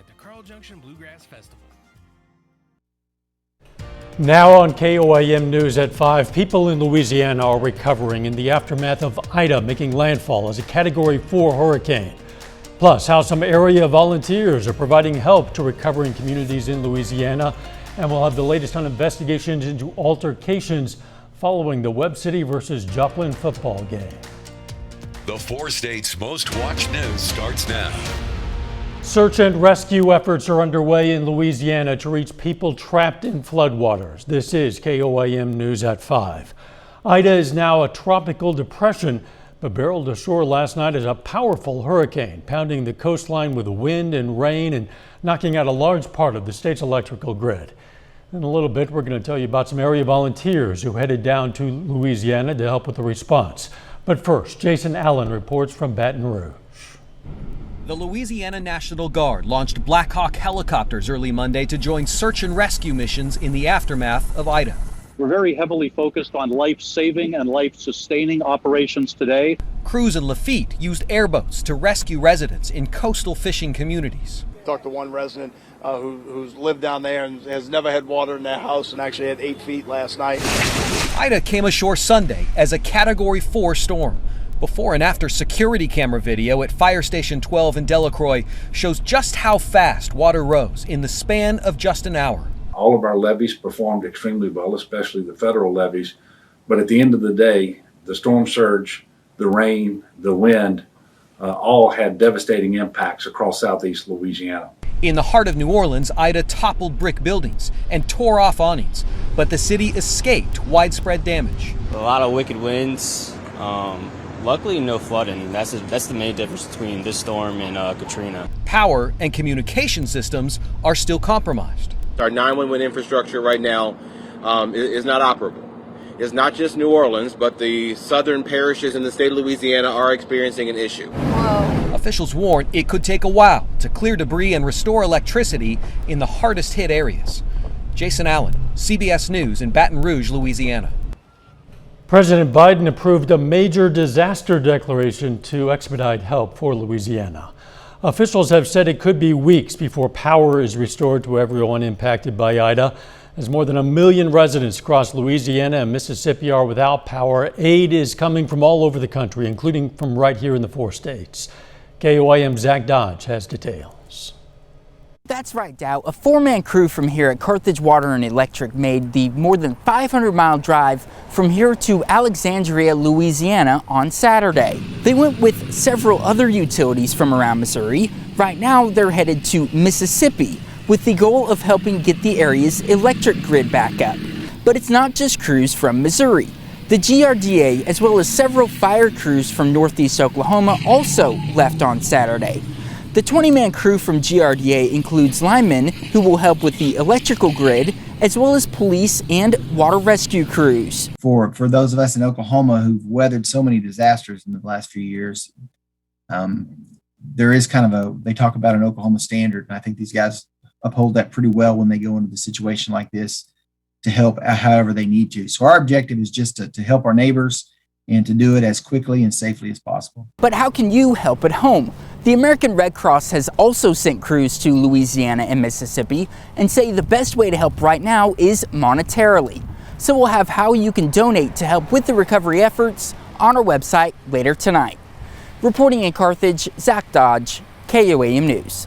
at the Carl Junction Bluegrass Festival. Now on KOAM News at 5, people in Louisiana are recovering in the aftermath of Ida making landfall as a Category 4 hurricane. Plus, how some area volunteers are providing help to recovering communities in Louisiana. And we'll have the latest on investigations into altercations following the Webb City versus Joplin football game. The 4 states' most watched news starts now. Search and rescue efforts are underway in Louisiana to reach people trapped in floodwaters. This is KOAM News at 5. Ida is now a tropical depression, but barreled ashore last night as a powerful hurricane, pounding the coastline with wind and rain and knocking out a large part of the state's electrical grid. In a little bit, we're going to tell you about some area volunteers who headed down to Louisiana to help with the response. But first, Jason Allen reports from Baton Rouge. The Louisiana National Guard launched Black Hawk helicopters early Monday to join search and rescue missions in the aftermath of Ida. We're very heavily focused on life-saving and life-sustaining operations today. Crews in Lafitte used airboats to rescue residents in coastal fishing communities. Talked to one resident who's lived down there and has never had water in their house and actually had 8 feet last night. Ida came ashore Sunday as a Category 4 storm. Before and after security camera video at Fire Station 12 in Delacroix shows just how fast water rose in the span of just an hour. All of our levees performed extremely well, especially the federal levees. But at the end of the day, the storm surge, the rain, the wind, all had devastating impacts across southeast Louisiana. In the heart of New Orleans, Ida toppled brick buildings and tore off awnings, but the city escaped widespread damage. A lot of wicked winds. Luckily, no flooding. That's the main difference between this storm and Katrina. Power and communication systems are still compromised. Our 911 infrastructure right now is not operable. It's not just New Orleans, but the southern parishes in the state of Louisiana are experiencing an issue. Whoa. Officials warn it could take a while to clear debris and restore electricity in the hardest hit areas. Jason Allen, CBS News in Baton Rouge, Louisiana. President Biden approved a major disaster declaration to expedite help for Louisiana. Officials have said it could be weeks before power is restored to everyone impacted by Ida. As more than 1 million residents across Louisiana and Mississippi are without power, aid is coming from all over the country, including from right here in the 4 states. KOAM's Zach Dodge has details. That's right, Dow. A 4-man crew from here at Carthage Water and Electric made the more than 500-mile drive from here to Alexandria, Louisiana on Saturday. They went with several other utilities from around Missouri. Right now, they're headed to Mississippi with the goal of helping get the area's electric grid back up. But it's not just crews from Missouri. The GRDA, as well as several fire crews from Northeast Oklahoma, also left on Saturday. The 20-man crew from GRDA includes linemen who will help with the electrical grid, as well as police and water rescue crews. For those of us in Oklahoma who've weathered so many disasters in the last few years, there is kind of they talk about an Oklahoma standard, and I think these guys uphold that pretty well when they go into a situation like this to help however they need to. So our objective is just to help our neighbors and to do it as quickly and safely as possible. But how can you help at home? The American Red Cross has also sent crews to Louisiana and Mississippi and say the best way to help right now is monetarily. So we'll have how you can donate to help with the recovery efforts on our website later tonight. Reporting in Carthage, Zach Dodge, KOAM News.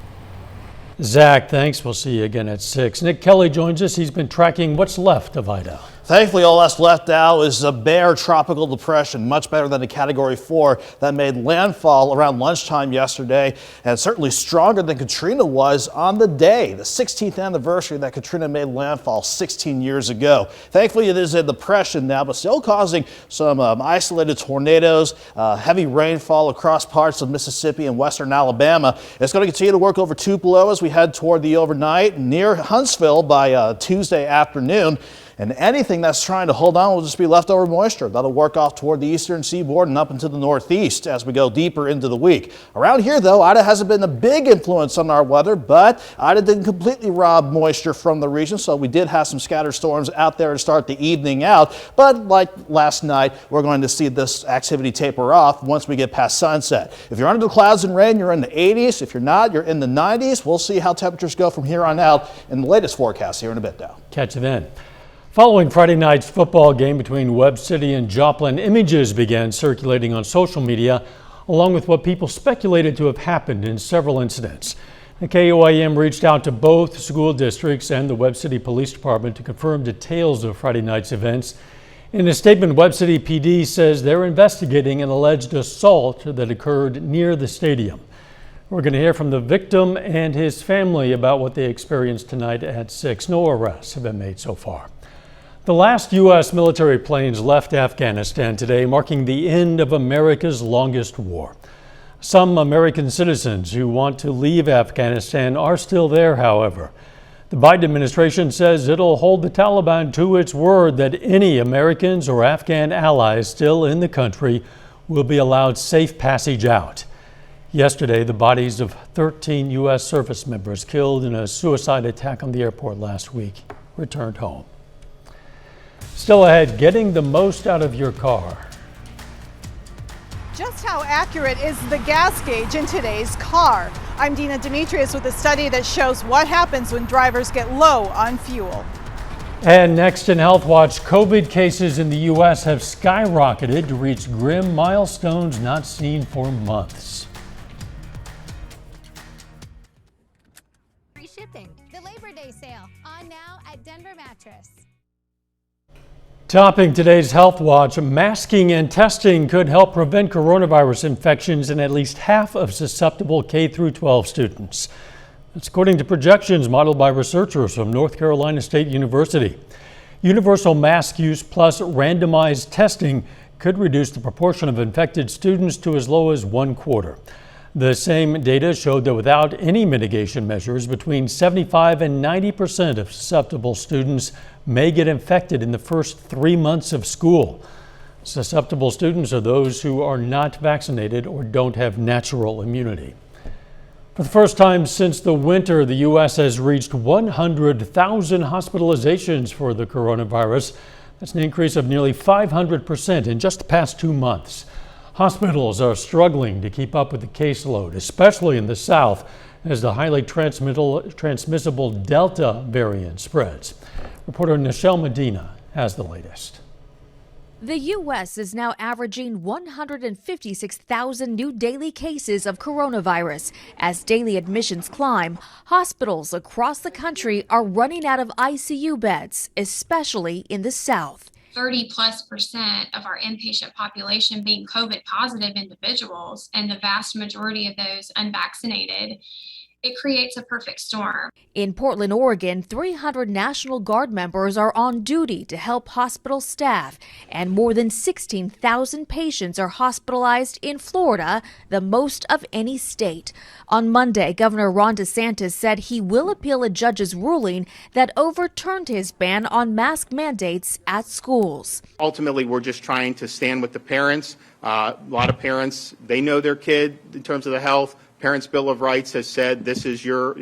Zach, thanks. We'll see you again at 6. Nick Kelly joins us. He's been tracking what's left of Ida. Thankfully, all that's left now is a bare tropical depression, much better than a Category 4 that made landfall around lunchtime yesterday, and certainly stronger than Katrina was on the day, the 16th anniversary that Katrina made landfall 16 years ago. Thankfully, it is a depression now, but still causing some isolated tornadoes, heavy rainfall across parts of Mississippi and western Alabama. It's going to continue to work over Tupelo as we head toward the overnight near Huntsville by Tuesday afternoon. and anything that's trying to hold on will just be leftover moisture. That'll work off toward the eastern seaboard and up into the northeast as we go deeper into the week. Around here, though, Ida hasn't been a big influence on our weather, but Ida didn't completely rob moisture from the region, so we did have some scattered storms out there to start the evening out. But like last night, we're going to see this activity taper off once we get past sunset. If you're under the clouds and rain, you're in the 80s. If you're not, you're in the 90s. We'll see how temperatures go from here on out in the latest forecast here in a bit, though. Catch you then. Following Friday night's football game between Webb City and Joplin, images began circulating on social media, along with what people speculated to have happened in several incidents. The KOAM reached out to both school districts and the Webb City Police Department to confirm details of Friday night's events. In a statement, Webb City PD says they're investigating an alleged assault that occurred near the stadium. We're going to hear from the victim and his family about what they experienced tonight at 6. No arrests have been made so far. The last U.S. military planes left Afghanistan today, marking the end of America's longest war. Some American citizens who want to leave Afghanistan are still there, however. The Biden administration says it'll hold the Taliban to its word that any Americans or Afghan allies still in the country will be allowed safe passage out. Yesterday, the bodies of 13 U.S. service members killed in a suicide attack on the airport last week returned home. Still ahead, getting the most out of your car. Just how accurate is the gas gauge in today's car? I'm Dina Demetrius with a study that shows what happens when drivers get low on fuel. And next in Health Watch, COVID cases in the U.S. have skyrocketed to reach grim milestones not seen for months. Free shipping. The Labor Day sale on now at Denver Mattress. Topping today's Health Watch, masking and testing could help prevent coronavirus infections in at least half of susceptible K-12 students. That's according to projections modeled by researchers from North Carolina State University. Universal mask use plus randomized testing could reduce the proportion of infected students to as low as 1/4. The same data showed that without any mitigation measures, between 75 and 90% of susceptible students may get infected in the first 3 months of school. Susceptible students are those who are not vaccinated or don't have natural immunity. For the first time since the winter, the U.S. has reached 100,000 hospitalizations for the coronavirus. That's an increase of nearly 500% in just the past 2 months. Hospitals are struggling to keep up with the caseload, especially in the South, as the highly transmissible Delta variant spreads. Reporter Nichelle Medina has the latest. The U.S. is now averaging 156,000 new daily cases of coronavirus. As daily admissions climb, hospitals across the country are running out of ICU beds, especially in the South. 30+% of our inpatient population being COVID positive individuals, and the vast majority of those unvaccinated, it creates a perfect storm. In Portland, Oregon, 300 National Guard members are on duty to help hospital staff, and more than 16,000 patients are hospitalized in Florida, the most of any state. On Monday, Governor Ron DeSantis said he will appeal a judge's ruling that overturned his ban on mask mandates at schools. Ultimately, we're just trying to stand with the parents. A lot of parents, they know their kid in terms of the health. Parents' Bill of Rights has said this is your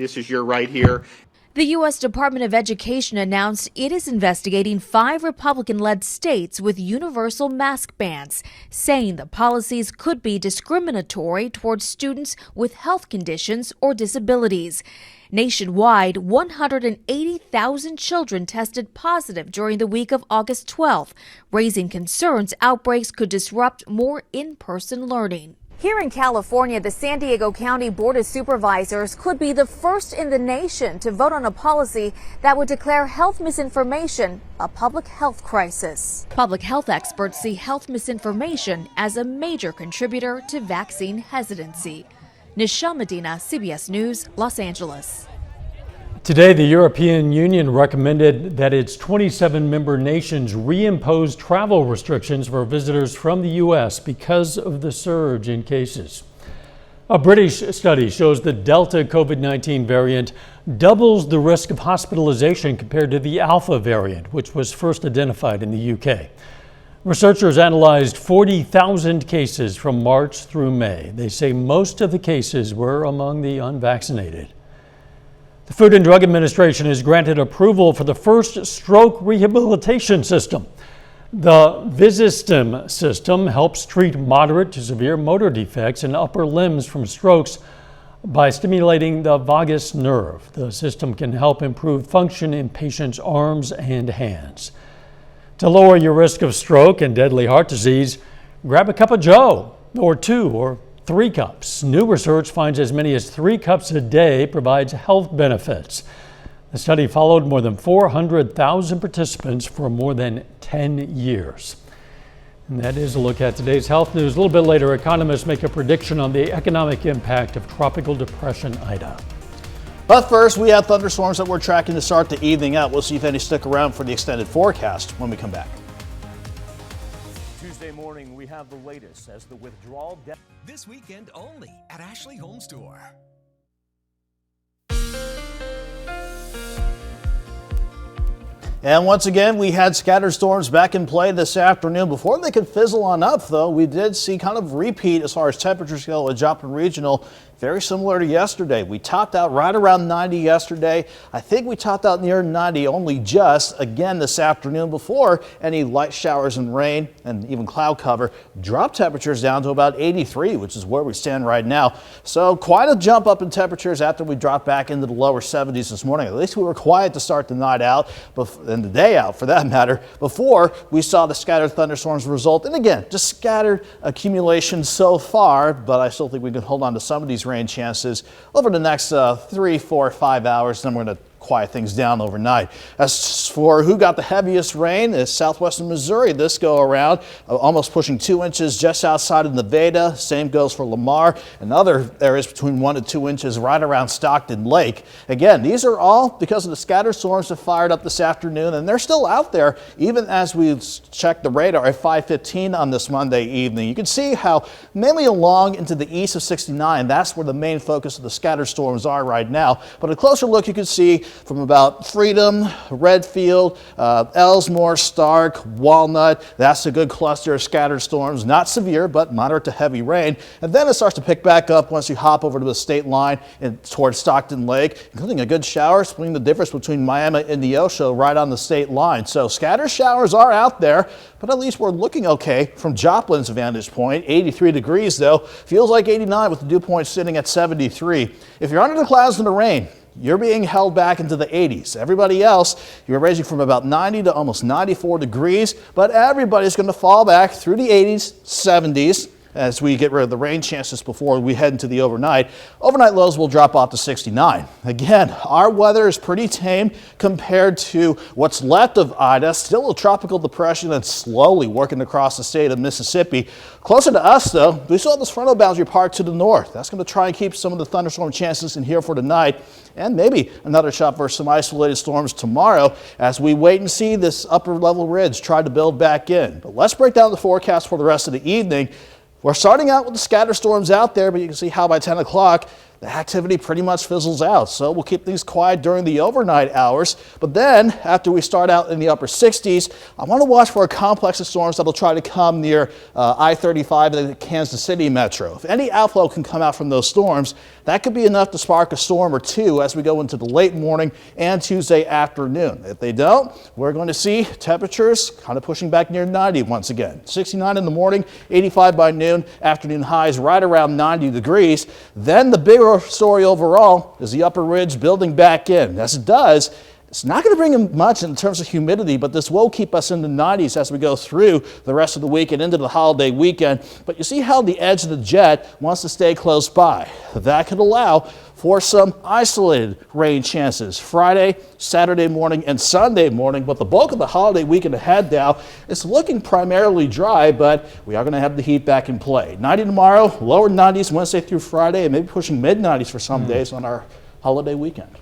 right here. The U.S. Department of Education announced it is investigating 5 Republican-led states with universal mask bans, saying the policies could be discriminatory towards students with health conditions or disabilities. Nationwide, 180,000 children tested positive during the week of August 12th, raising concerns outbreaks could disrupt more in-person learning. Here in California, the San Diego County Board of Supervisors could be the first in the nation to vote on a policy that would declare health misinformation a public health crisis. Public health experts see health misinformation as a major contributor to vaccine hesitancy. Nichelle Medina, CBS News, Los Angeles. Today, the European Union recommended that its 27-member nations reimpose travel restrictions for visitors from the U.S. because of the surge in cases. A British study shows the Delta COVID-19 variant doubles the risk of hospitalization compared to the Alpha variant, which was first identified in the UK. Researchers analyzed 40,000 cases from March through May. They say most of the cases were among the unvaccinated. The Food and Drug Administration has granted approval for the first stroke rehabilitation system. The Visistim system helps treat moderate to severe motor defects in upper limbs from strokes by stimulating the vagus nerve. The system can help improve function in patients' arms and hands. To lower your risk of stroke and deadly heart disease, grab a cup of Joe, or 2 or 3 cups. New research finds as many as 3 cups a day provides health benefits. The study followed more than 400,000 participants for more than 10 years. And that is a look at today's health news. A little bit later, economists make a prediction on the economic impact of Tropical Depression Ida. But first, we have thunderstorms that we're tracking to start the evening out. We'll see if any stick around for the extended forecast when we come back. Tuesday morning, we have the latest as the withdrawal this weekend only at Ashley Home Store. And once again, we had scattered storms back in play this afternoon. Before they could fizzle on up, though, we did see kind of repeat as far as temperatures go at Joplin Regional. Very similar to yesterday. We topped out right around 90 yesterday. I think we topped out near 90 only just again this afternoon before any light showers and rain and even cloud cover dropped temperatures down to about 83, which is where we stand right now. So quite a jump up in temperatures after we dropped back into the lower 70s this morning. At least we were quiet to start the night out and the day out for that matter before we saw the scattered thunderstorms result. And again, just scattered accumulation so far, but I still think we can hold on to some of these rain chances over the next 3, 4, 5 hours. Then we're going to quiet things down overnight. As for who got the heaviest rain, is southwestern Missouri this go around, almost pushing 2 inches just outside of Nevada. Same goes for Lamar and other areas between 1 to 2 inches right around Stockton Lake. Again, these are all because of the scattered storms that fired up this afternoon, and they're still out there even as we check the radar at 5:15 on this Monday evening. You can see how mainly along into the east of 69, that's where the main focus of the scattered storms are right now. But a closer look, you can see from about Freedom, Redfield, Elsmore, Stark, Walnut. That's a good cluster of scattered storms, not severe, but moderate to heavy rain. And then it starts to pick back up once you hop over to the state line and towards Stockton Lake, including a good shower, splitting the difference between Miami and Neosho right on the state line. So scattered showers are out there, but at least we're looking okay from Joplin's vantage point. 83 degrees though, feels like 89 with the dew point sitting at 73. If you're under the clouds and the rain, you're being held back into the 80s. Everybody else, you're ranging from about 90 to almost 94 degrees, but everybody's going to fall back through the 80s, 70s as we get rid of the rain chances before we head into the overnight. Overnight lows will drop off to 69. Again, our weather is pretty tame compared to what's left of Ida. Still a tropical depression that's slowly working across the state of Mississippi. Closer to us, though, we still have this frontal boundary part to the north. That's going to try and keep some of the thunderstorm chances in here for tonight, and maybe another shot for some isolated storms tomorrow as we wait and see this upper level ridge try to build back in. But let's break down the forecast for the rest of the evening. We're starting out with the scatter storms out there, but you can see how by 10 o'clock, the activity pretty much fizzles out. So we'll keep things quiet during the overnight hours. But then after we start out in the upper 60s, I want to watch for a complex of storms that'll try to come near I-35 and the Kansas City metro. If any outflow can come out from those storms, that could be enough to spark a storm or two as we go into the late morning and Tuesday afternoon. If they don't, we're going to see temperatures kind of pushing back near 90 once again. 69 in the morning, 85 by noon, afternoon highs right around 90 degrees. Then the bigger story overall is the upper ridge building back in. As it does, it's not going to bring in much in terms of humidity, but this will keep us in the 90s as we go through the rest of the week and into the holiday weekend. But you see how the edge of the jet wants to stay close by. That could allow for some isolated rain chances Friday, Saturday morning, and Sunday morning. But the bulk of the holiday weekend ahead now is looking primarily dry, but we are going to have the heat back in play. 90 tomorrow, lower 90s Wednesday through Friday, and maybe pushing mid-90s for some days on our holiday weekend.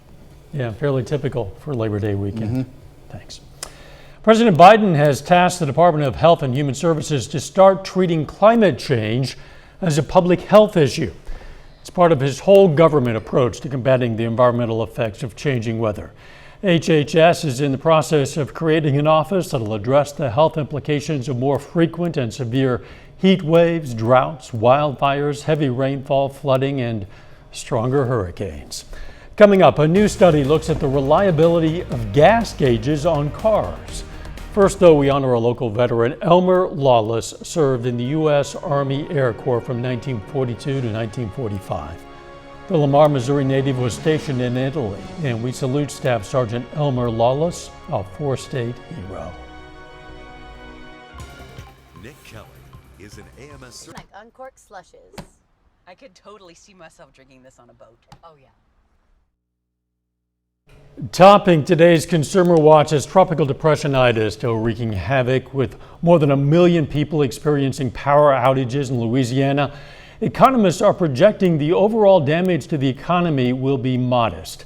Yeah, fairly typical for Labor Day weekend. Thanks. President Biden has tasked the Department of Health and Human Services to start treating climate change as a public health issue. It's part of his whole government approach to combating the environmental effects of changing weather. HHS is in the process of creating an office that will address the health implications of more frequent and severe heat waves, droughts, wildfires, heavy rainfall, flooding, and stronger hurricanes. Coming up, a new study looks at the reliability of gas gauges on cars. First, though, we honor a local veteran. Elmer Lawless served in the U.S. Army Air Corps from 1942 to 1945. The Lamar, Missouri native was stationed in Italy, and we salute Staff Sergeant Elmer Lawless, a four-state hero. Nick Kelly is an AMS Like uncorked slushes. I could totally see myself drinking this on a boat. Oh yeah. Topping today's Consumer Watch is tropical depression Ida is still wreaking havoc, with more than 1 million people experiencing power outages in Louisiana. Economists are projecting the overall damage to the economy will be modest.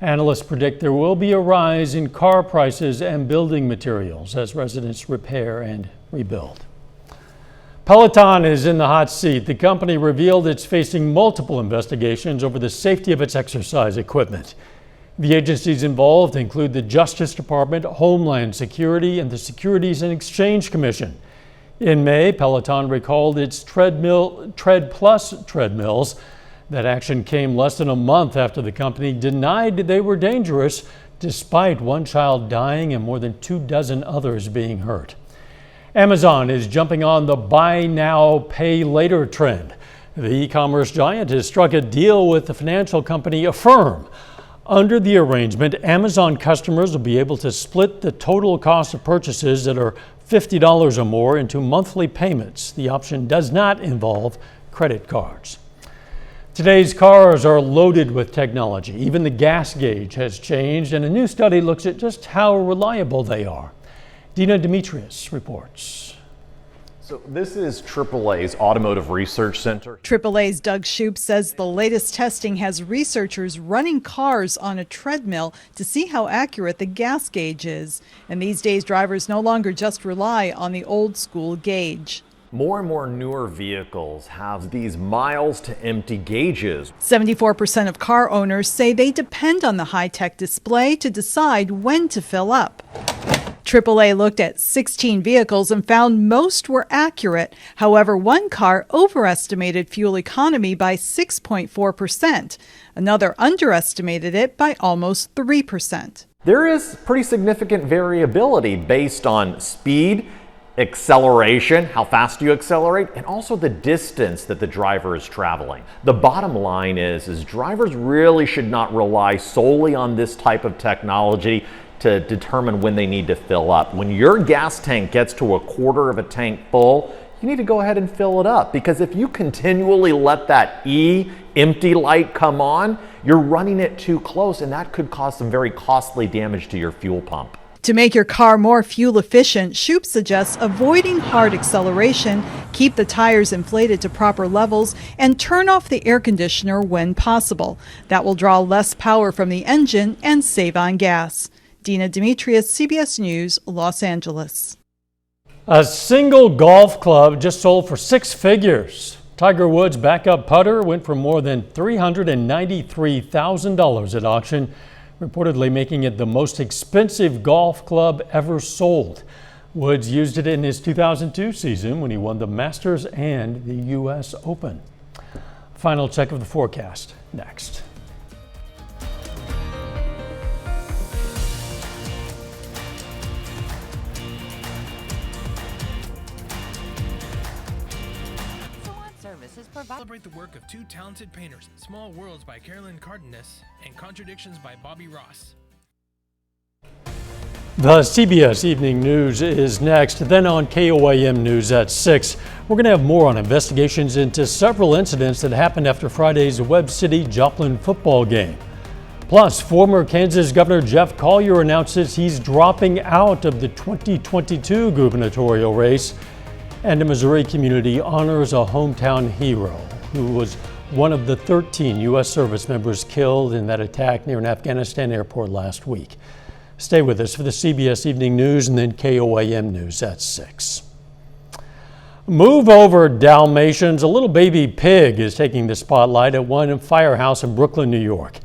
Analysts predict there will be a rise in car prices and building materials as residents repair and rebuild. Peloton is in the hot seat. The company revealed it's facing multiple investigations over the safety of its exercise equipment. The agencies involved include the Justice Department, Homeland Security, and the Securities and Exchange Commission. In May, Peloton recalled its Tread Plus treadmills. That action came less than a month after the company denied they were dangerous, despite one child dying and more than 24 others being hurt. Amazon is jumping on the buy now, pay later trend. The e-commerce giant has struck a deal with the financial company Affirm. Under the arrangement, Amazon customers will be able to split the total cost of purchases that are $50 or more into monthly payments. The option does not involve credit cards. Today's cars are loaded with technology. Even the gas gauge has changed, and a new study looks at just how reliable they are. Dina Demetrius reports. So this is AAA's Automotive Research Center. AAA's Doug Shoup says the latest testing has researchers running cars on a treadmill to see how accurate the gas gauge is. And these days, drivers no longer just rely on the old school gauge. More and more newer vehicles have these miles to empty gauges. 74% of car owners say they depend on the high-tech display to decide when to fill up. AAA looked at 16 vehicles and found most were accurate. However, one car overestimated fuel economy by 6.4%. Another underestimated it by almost 3%. There is pretty significant variability based on speed, acceleration, how fast you accelerate, and also the distance that the driver is traveling. The bottom line is drivers really should not rely solely on this type of technology to determine when they need to fill up. When your gas tank gets to a quarter of a tank full, you need to go ahead and fill it up, because if you continually let that empty light come on, you're running it too close, and that could cause some very costly damage to your fuel pump. To make your car more fuel efficient, Shoup suggests avoiding hard acceleration, keep the tires inflated to proper levels, and turn off the air conditioner when possible. That will draw less power from the engine and save on gas. Dina Demetrius, CBS News, Los Angeles. A single golf club just sold for 6 figures. Tiger Woods' backup putter went for more than $393,000 at auction, reportedly making it the most expensive golf club ever sold. Woods used it in his 2002 season when he won the Masters and the U.S. Open. Final check of the forecast next. Celebrate the work of two talented painters, Small Worlds by Carolyn Cardenas and Contradictions by Bobby Ross. The CBS Evening News is next. Then on KOAM News at 6, we're going to have more on investigations into several incidents that happened after Friday's Webb City Joplin football game. Plus, former Kansas Governor Jeff Collier announces he's dropping out of the 2022 gubernatorial race. And a Missouri community honors a hometown hero who was one of the 13 U.S. service members killed in that attack near an Afghanistan airport last week. Stay with us for the CBS Evening News and then KOAM News at 6. Move over Dalmatians. A little baby pig is taking the spotlight at one firehouse in Brooklyn, New York.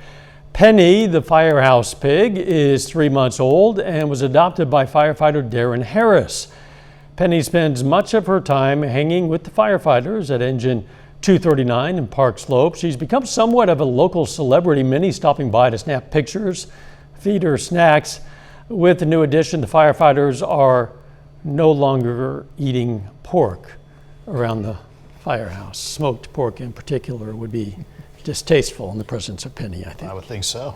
Penny, the firehouse pig, is 3 months old and was adopted by firefighter Darren Harris. Penny spends much of her time hanging with the firefighters at Engine 239 in Park Slope. She's become somewhat of a local celebrity, many stopping by to snap pictures, feed her snacks. With the new addition, the firefighters are no longer eating pork around the firehouse. Smoked pork in particular would be distasteful in the presence of Penny, I think. I would think so.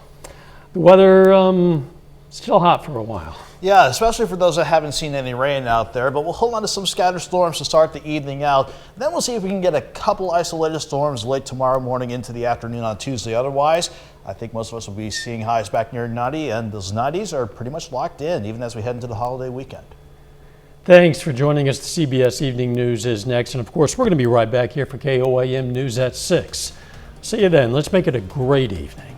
The weather still hot for a while. Yeah, especially for those that haven't seen any rain out there, but we'll hold on to some scattered storms to start the evening out. Then we'll see if we can get a couple isolated storms late tomorrow morning into the afternoon on Tuesday. Otherwise, I think most of us will be seeing highs back near 90, and those 90s are pretty much locked in even as we head into the holiday weekend. Thanks for joining us. The CBS Evening News is next, and of course, we're going to be right back here for KOAM News at 6. See you then. Let's make it a great evening.